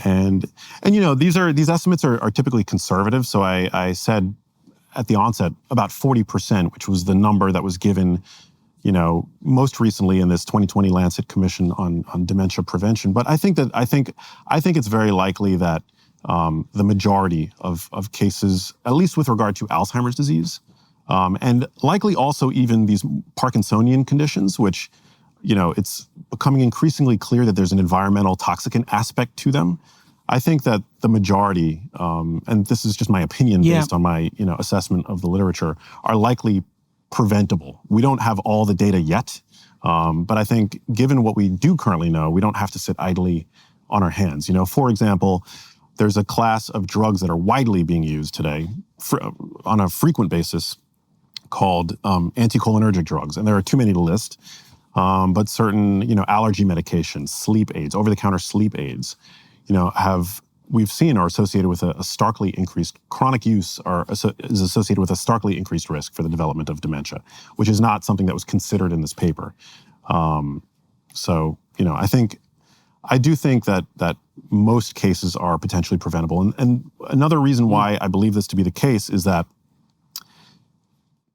And these estimates are typically conservative. So I said at the onset about 40%, which was the number that was given, most recently in this 2020 Lancet Commission on dementia prevention. But I think it's very likely that the majority of cases, at least with regard to Alzheimer's disease, and likely also even these Parkinsonian conditions, which, it's becoming increasingly clear that there's an environmental toxicant aspect to them. I think that the majority, and this is just my opinion based on my, assessment of the literature, are likely preventable. We don't have all the data yet, but I think given what we do currently know, we don't have to sit idly on our hands. For example, there's a class of drugs that are widely being used today on a frequent basis called anticholinergic drugs, and there are too many to list. But certain, allergy medications, sleep aids, over-the-counter sleep aids, we've seen are associated with a starkly increased chronic use is associated with a starkly increased risk for the development of dementia, which is not something that was considered in this paper. I do think that most cases are potentially preventable. And another reason why I believe this to be the case is that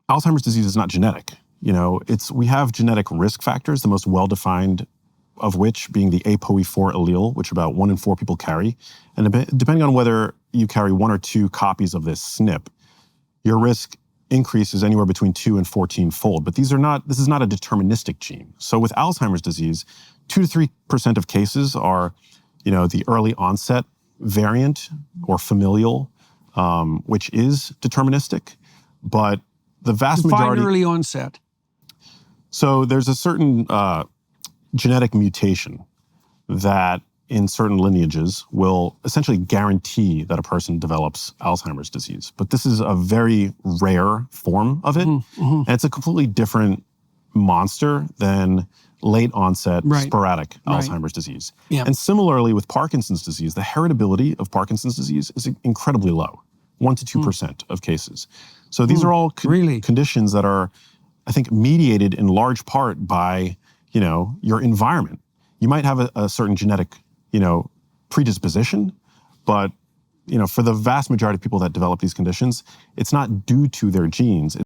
Alzheimer's disease is not genetic. We have genetic risk factors, the most well-defined of which being the APOE4 allele, which about 1 in 4 people carry. And depending on whether you carry 1 or 2 copies of this SNP, your risk increases anywhere between 2 and 14-fold. But this is not a deterministic gene. So with Alzheimer's disease, 2 to 3% of cases are, the early onset variant or familial, which is deterministic. But the vast majority— Define early onset. So there's a certain genetic mutation that in certain lineages will essentially guarantee that a person develops Alzheimer's disease. But this is a very rare form of it. And it's a completely different monster than late onset sporadic Alzheimer's disease. Yeah. And similarly with Parkinson's disease, the heritability of Parkinson's disease is incredibly low, 1 to 2% of cases. So these are all conditions that are, I think, mediated in large part by, your environment. You might have a certain genetic, predisposition, but, for the vast majority of people that develop these conditions, it's not due to their genes.